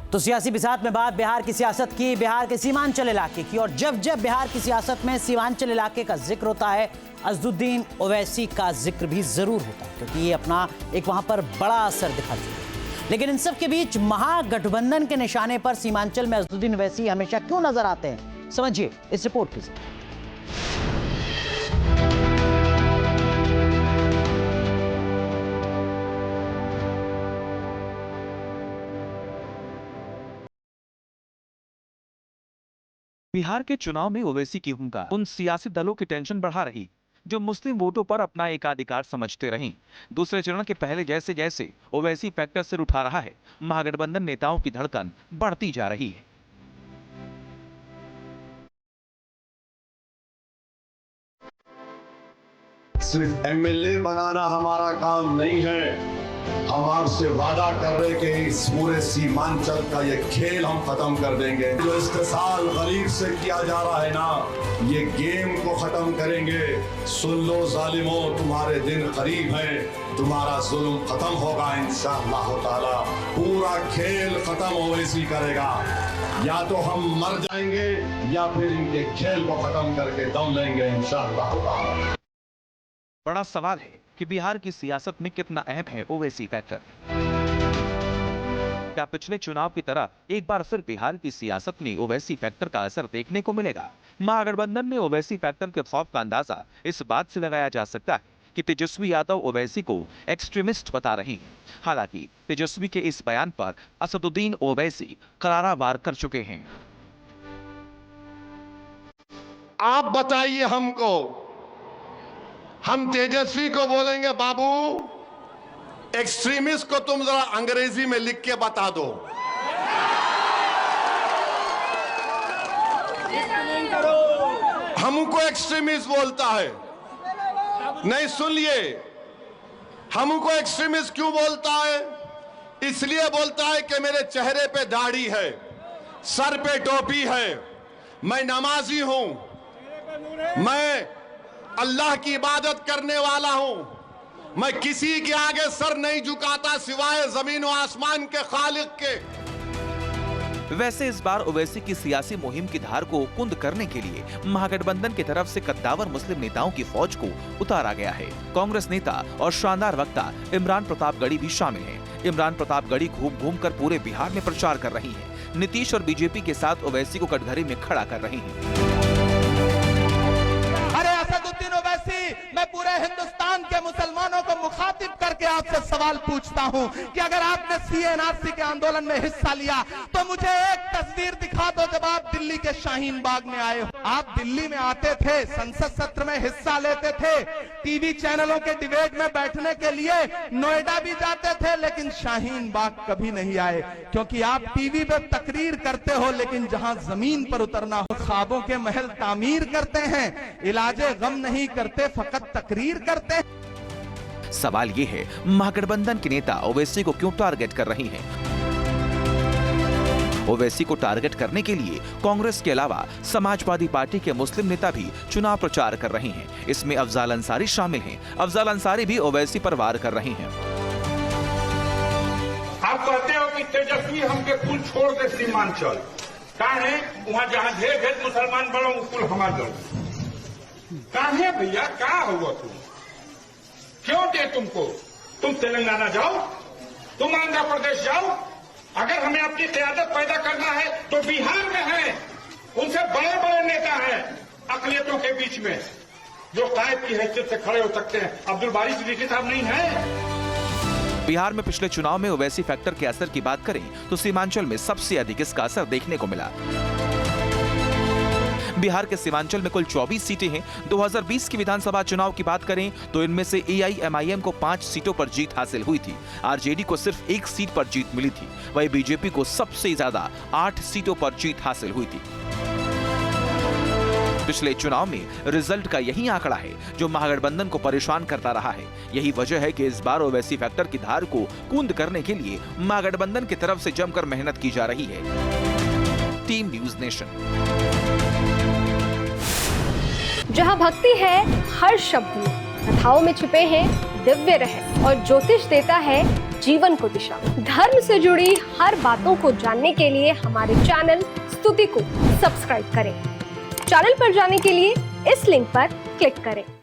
तो सियासी बिसात में बात बिहार की सियासत की, बिहार के सीमांचल इलाके की। और जब जब बिहार की सियासत में सीमांचल इलाके का जिक्र होता है, अज़दुद्दीन ओवैसी का जिक्र भी जरूर होता है, क्योंकि ये अपना एक वहां पर बड़ा असर दिखा चुके हैं। लेकिन इन सब के बीच महागठबंधन के निशाने पर सीमांचल में अज़दुद्दीन ओवैसी हमेशा क्यों नजर आते हैं, समझिए इस रिपोर्ट के जरिए। बिहार के चुनाव में ओवैसी की भूमिका उन सियासी दलों की टेंशन बढ़ा रही जो मुस्लिम वोटों पर अपना एकाधिकार समझते रहीं। दूसरे चरण के पहले जैसे जैसे ओवैसी फैक्टर सिर उठा रहा है, महागठबंधन नेताओं की धड़कन बढ़ती जा रही है। सिर्फ एमएलए बनाना हमारा काम नहीं है, हम आपसे वादा कर रहे कि इस पूरे सीमांचल का ये खेल हम खत्म कर देंगे। जो इस्तेसाल गरीब से किया जा रहा है ना, ये गेम को खत्म करेंगे। सुन लो जालिमों, तुम्हारे दिन करीब हैं, तुम्हारा जुल्म खत्म होगा इंशाअल्लाह ताला। पूरा खेल खत्म ओवैसी करेगा। या तो हम मर जाएंगे या फिर इनके खेल को खत्म करके दम लेंगे इंशाअल्लाह ताला। बड़ा सवाल है कि बिहार की सियासत में कितना अहम है ओवैसी फैक्टर। क्या पिछले चुनाव की तरह एक बार फिर बिहार की सियासत में ओवैसी फैक्टर का असर देखने को मिलेगा? महागठबंधन में ओवैसी फैक्टर के खौफ का अंदाजा इस बात से लगाया जा सकता है कि तेजस्वी यादव ओवैसी को एक्सट्रीमिस्ट बता रहे हैं। हालांकि तेजस्वी के इस बयान पर असदुद्दीन ओवैसी करारा वार कर चुके हैं। आप बताइए हमको, हम तेजस्वी को बोलेंगे बाबू एक्सट्रीमिस्ट को तुम जरा अंग्रेजी में लिख के बता दो। हमको एक्सट्रीमिस्ट बोलता है, नहीं सुनिए, हमको एक्सट्रीमिस्ट क्यों बोलता है? इसलिए बोलता है कि मेरे चेहरे पे दाढ़ी है, सर पे टोपी है, मैं नमाजी हूं, मैं अल्लाह की इबादत करने वाला हूं, मैं किसी के आगे सर नहीं झुकाता सिवाय जमीन और आसमान के खालिक के। वैसे इस बार ओवैसी की सियासी मुहिम की धार को कुंद करने के लिए महागठबंधन की तरफ से कद्दावर मुस्लिम नेताओं की फौज को उतारा गया है। कांग्रेस नेता और शानदार वक्ता इमरान प्रतापगढ़ी भी शामिल हैं। इमरान प्रतापगढ़ी घूम घूम कर पूरे बिहार में प्रचार कर रही हैं। नीतीश और बीजेपी के साथ ओवैसी को कटघरे में खड़ा कर रही हैं। मैं पूरे हिंदुस्तान के मुसलमानों को मुखातिब करके आपसे सवाल पूछता हूं कि अगर आपने सीएनआरसी के आंदोलन में हिस्सा लिया तो मुझे एक तस्वीर दिखा दो जब आप दिल्ली के शाहीन बाग में आए हो। आप दिल्ली में आते थे, संसद सत्र में हिस्सा लेते थे, टीवी चैनलों के डिबेट में बैठने के लिए नोएडा भी जाते थे, लेकिन शाहीन बाग कभी नहीं आए, क्योंकि आप टीवी पे तकरीर करते हो लेकिन जहां जमीन पर उतरना हो ख्वाबों के महल तामीर करते हैं, इलाजे गम नहीं करते, फकत तकरीर करते हैं। सवाल ये है, महागठबंधन के नेता ओवैसी को क्यों टारगेट कर रही हैं? ओवैसी को टारगेट करने के लिए कांग्रेस के अलावा समाजवादी पार्टी के मुस्लिम नेता भी चुनाव प्रचार कर रहे हैं। इसमें अफजाल अंसारी शामिल हैं। अफजाल अंसारी भी ओवैसी पर वार कर रही हैं। आप कहते हो कि तेजस्वी हमके कुल छोड़ दे सीमांचल, कहा है वहाँ जहाँ ढेर ढेर मुसलमान बड़ो कुल हमारा कहा है भैया, कहा हुआ तुम क्यों दे तुमको? तुम तेलंगाना जाओ, तुम आंध्र प्रदेश जाओ, अगर हमें अपनी क़यादत पैदा करना है तो बिहार में है, उनसे बड़े बड़े नेता हैं अक़लियतों के बीच में जो कायद की हैसियत से खड़े हो सकते हैं। अब्दुल बारी सिद्दीकी साहब नहीं है। बिहार में पिछले चुनाव में ओवैसी फैक्टर के असर की बात करें तो सीमांचल में सबसे अधिक इसका असर देखने को मिला। बिहार के सीमांचल में कुल 24 सीटें हैं। 2020 की विधानसभा चुनाव की बात करें तो इनमें से एआईएमआईएम को 5 सीटों पर जीत हासिल हुई थी। आरजेडी को सिर्फ 1 सीट पर जीत मिली थी। वहीं बीजेपी को सबसे ज्यादा 8 सीटों पर जीत हासिल हुई थी। पिछले चुनाव में रिजल्ट का यही आंकड़ा है जो महागठबंधन को परेशान करता रहा है। यही वजह है कि इस बार ओवैसी फैक्टर की धार को कुंद करने के लिए महागठबंधन की तरफ से जमकर मेहनत की जा रही है। Team news nation. जहां भक्ति है हर शब्द में, कथाओं में छिपे हैं दिव्य रहस्य और ज्योतिष देता है जीवन को दिशा। धर्म से जुड़ी हर बातों को जानने के लिए हमारे चैनल स्तुति को सब्सक्राइब करें। चैनल पर जाने के लिए इस लिंक पर क्लिक करें।